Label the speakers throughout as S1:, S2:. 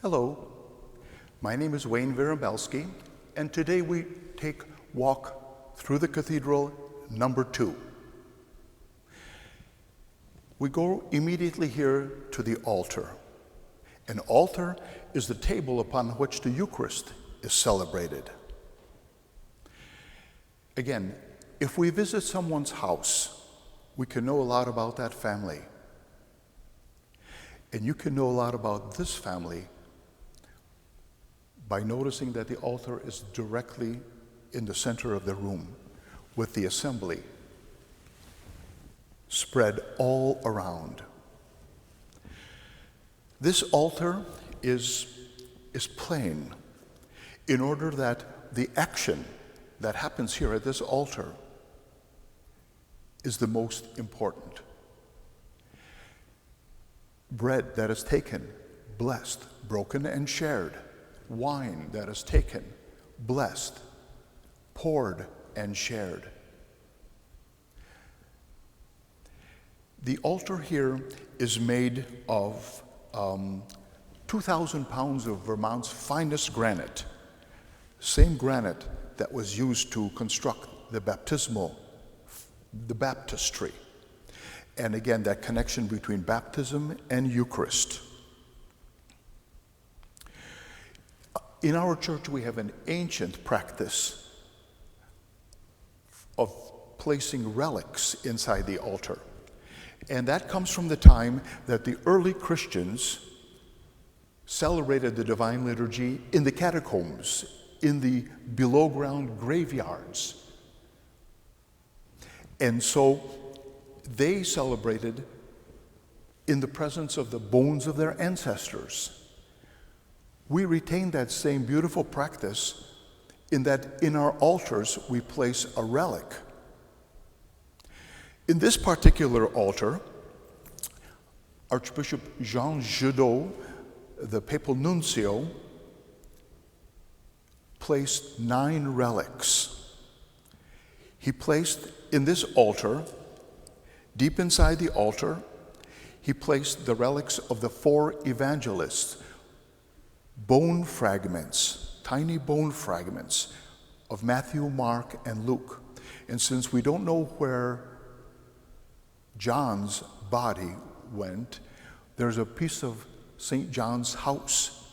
S1: Hello, my name is Wayne Virambelski, and today we take walk through the cathedral number 2. We go immediately here to the altar. An altar is the table upon which the Eucharist is celebrated. Again, if we visit someone's house, we can know a lot about that family. And you can know a lot about this family by noticing that the altar is directly in the center of the room with the assembly spread all around. This altar is plain in order that the action that happens here at this altar is the most important. Bread that is taken, blessed, broken and shared. Wine that is taken, blessed, poured and shared. The altar here is made of 2,000 pounds of Vermont's finest granite, same granite that was used to construct the Baptistery. And again, that connection between baptism and Eucharist. In our church, we have an ancient practice of placing relics inside the altar. And that comes from the time that the early Christians celebrated the Divine Liturgy in the catacombs, in the below-ground graveyards. And so they celebrated in the presence of the bones of their ancestors. We retain that same beautiful practice in that in our altars we place a relic. In this particular altar, Archbishop Jean Judot, the papal nuncio, placed 9 relics. He placed in this altar, deep inside the altar, he placed the relics of the 4 evangelists, bone fragments, tiny bone fragments of Matthew, Mark, and Luke. And since we don't know where John's body went, there's a piece of St. John's house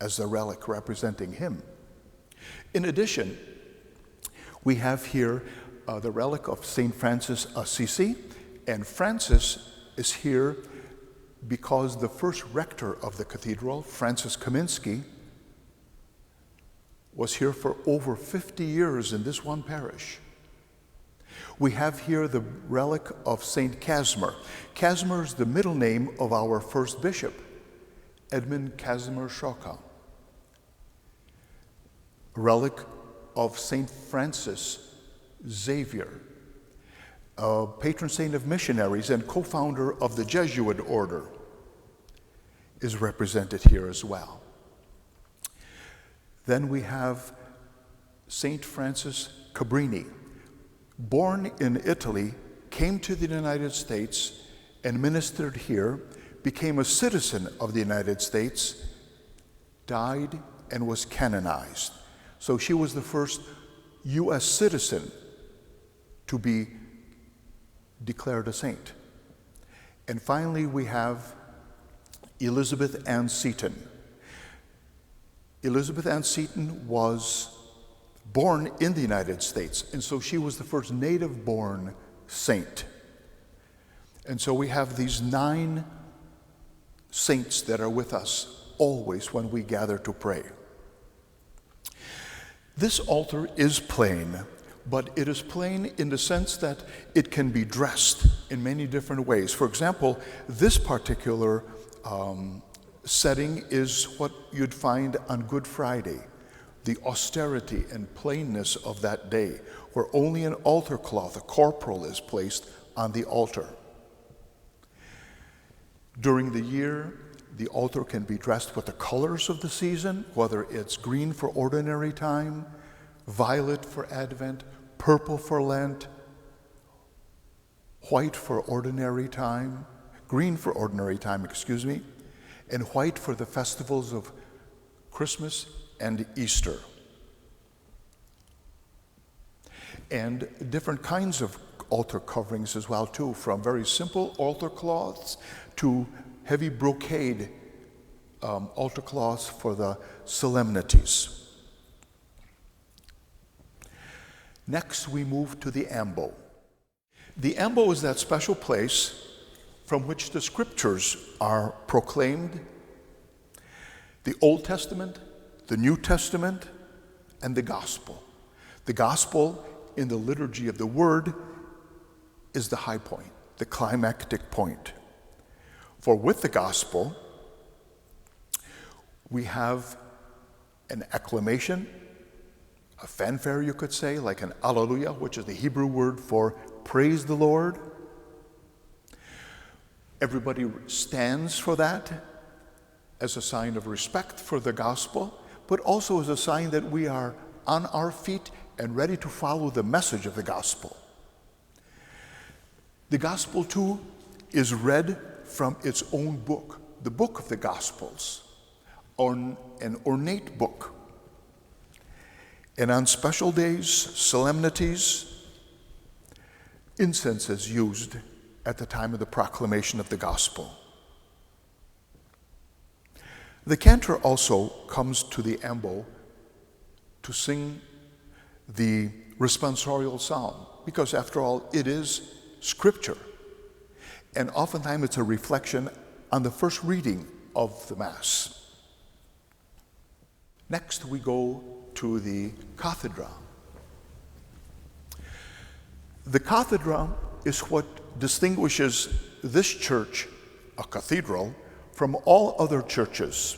S1: as the relic representing him. In addition, we have here the relic of St. Francis Assisi, and Francis is here because the first rector of the cathedral, Francis Kaminsky, was here for over 50 years in this one parish. We have here the relic of St. Casimir. Casimir is the middle name of our first bishop, Edmund Casimir Szoka. A relic of St. Francis Xavier, a patron saint of missionaries and co-founder of the Jesuit order, is represented here as well. Then we have St. Francis Cabrini, born in Italy, came to the United States and ministered here, became a citizen of the United States, died, and was canonized. So she was the first U.S. citizen to be declared a saint. And finally, we have Elizabeth Ann Seton. Elizabeth Ann Seton was born in the United States, and so she was the first native-born saint. And so we have these 9 saints that are with us always when we gather to pray. This altar is plain, but it is plain in the sense that it can be dressed in many different ways. For example, this particular setting is what you'd find on Good Friday, the austerity and plainness of that day, where only an altar cloth, a corporal, is placed on the altar. During the year, the altar can be dressed with the colors of the season, whether it's green for ordinary time, violet for Advent, purple for Lent, white for ordinary time, green for ordinary time, and white for the festivals of Christmas and Easter. And different kinds of altar coverings as well too, from very simple altar cloths to heavy brocade altar cloths for the solemnities. Next, we move to the ambo. The ambo is that special place from which the scriptures are proclaimed, the Old Testament, the New Testament, and the gospel. The gospel in the liturgy of the word is the high point, the climactic point. For with the gospel, we have an acclamation, a fanfare, you could say, like an alleluia, which is the Hebrew word for praise the Lord. Everybody stands for that as a sign of respect for the gospel, but also as a sign that we are on our feet and ready to follow the message of the gospel. The gospel, too, is read from its own book, the book of the Gospels, an ornate book. And on special days, solemnities, incense is used at the time of the proclamation of the gospel. The cantor also comes to the ambo to sing the responsorial psalm, because after all, it is scripture. And oftentimes it's a reflection on the first reading of the Mass. Next, we go to the Cathedral. The Cathedral is what distinguishes this church, a cathedral, from all other churches.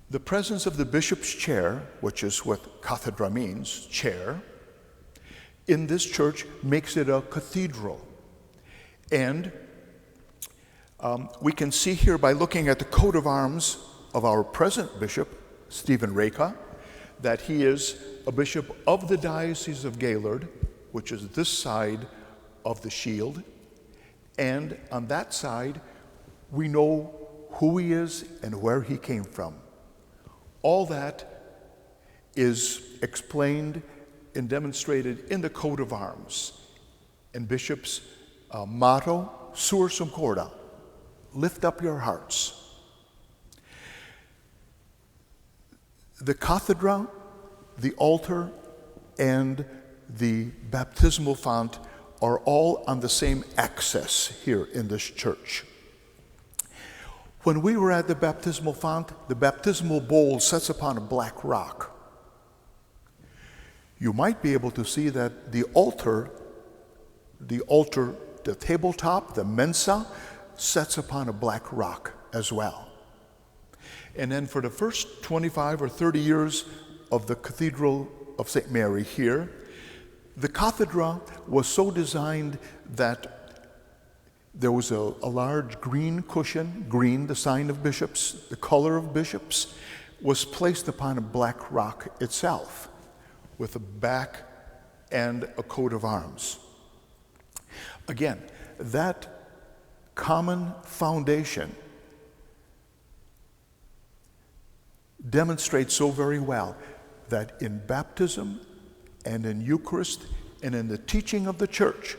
S1: The presence of the bishop's chair, which is what cathedra means, chair, in this church makes it a cathedral. And we can see here by looking at the coat of arms of our present bishop, Stephen Reka, that he is a bishop of the Diocese of Gaylord, which is this side of the shield. And on that side, we know who he is and where he came from. All that is explained and demonstrated in the coat of arms. And Bishop's motto, Sursum Corda, lift up your hearts. The cathedra, the altar, and the baptismal font are all on the same axis here in this church. When we were at the baptismal font, the baptismal bowl sits upon a black rock. You might be able to see that the altar, the tabletop, the mensa, sits upon a black rock as well. And then for the first 25 or 30 years of the Cathedral of St. Mary here, the cathedra was so designed that there was a large green cushion, green, the sign of bishops, the color of bishops, was placed upon a black rock itself with a back and a coat of arms. Again, that common foundation demonstrates so very well that in baptism and in Eucharist and in the teaching of the church,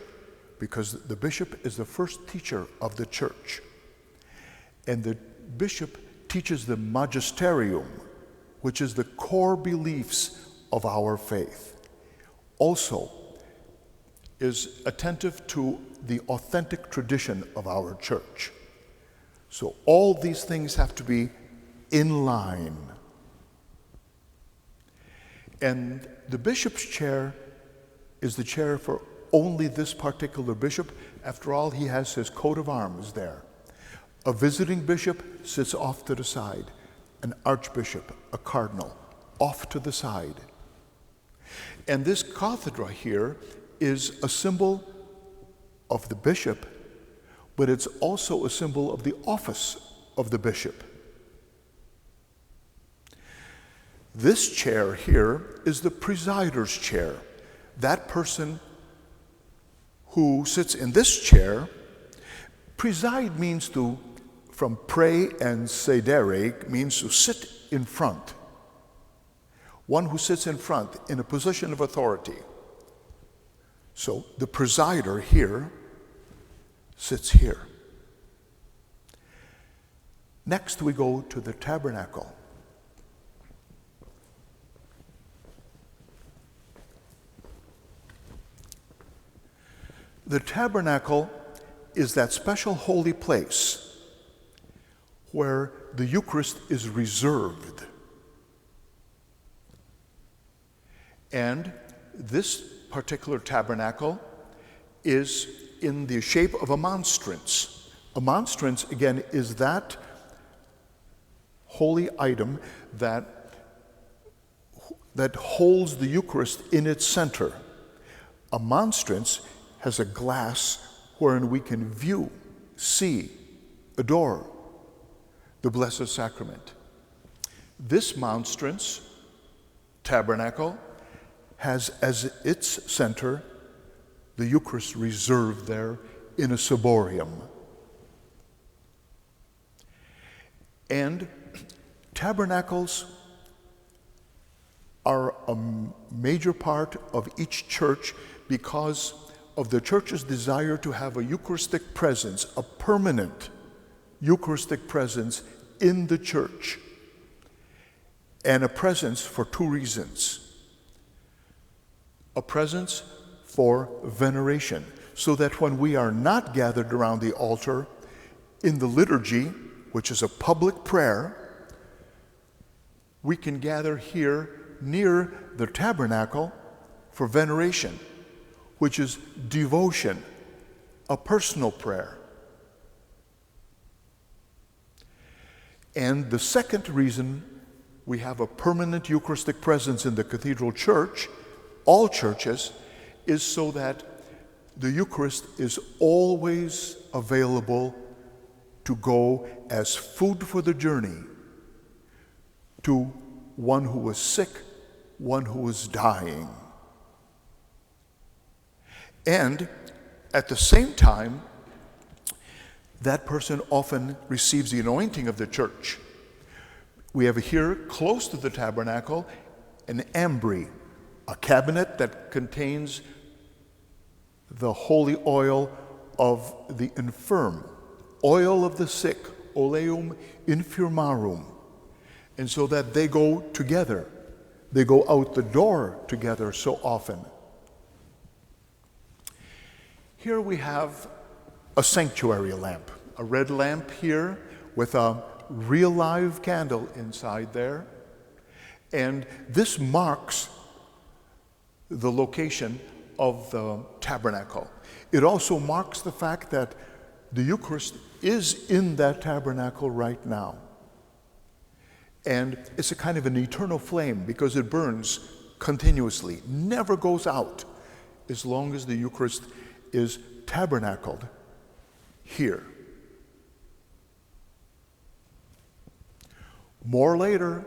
S1: because the bishop is the first teacher of the church, and the bishop teaches the magisterium, which is the core beliefs of our faith, also is attentive to the authentic tradition of our church. So all these things have to be in line. And the bishop's chair is the chair for only this particular bishop. After all, he has his coat of arms there. A visiting bishop sits off to the side. An archbishop, a cardinal, off to the side. And this cathedra here is a symbol of the bishop, but it's also a symbol of the office of the bishop. This chair here is the presider's chair. That person who sits in this chair, preside means to from pre and sedere means to sit in front. One who sits in front in a position of authority. So the presider here sits here. Next we go to the tabernacle. The tabernacle is that special holy place where the Eucharist is reserved. And this particular tabernacle is in the shape of a monstrance. A monstrance, again, is that holy item that holds the Eucharist in its center. A monstrance has a glass wherein we can view, see, adore the Blessed Sacrament. This monstrance, tabernacle, has as its center the Eucharist reserved there in a ciborium. And tabernacles are a major part of each church because of the church's desire to have a Eucharistic presence, a permanent Eucharistic presence in the church, and a presence for two reasons. A presence for veneration, so that when we are not gathered around the altar in the liturgy, which is a public prayer, we can gather here near the tabernacle for veneration, which is devotion, a personal prayer. And the second reason we have a permanent Eucharistic presence in the Cathedral Church, all churches, is so that the Eucharist is always available to go as food for the journey to one who was sick, one who was dying. And at the same time, that person often receives the anointing of the church. We have here, close to the tabernacle, an ambry, a cabinet that contains the holy oil of the infirm, oil of the sick, oleum infirmarum. And so that they go together. They go out the door together so often. Here we have a sanctuary lamp, a red lamp here with a real live candle inside there. And this marks the location of the tabernacle. It also marks the fact that the Eucharist is in that tabernacle right now. And it's a kind of an eternal flame because it burns continuously, never goes out as long as the Eucharist is tabernacled here. More later,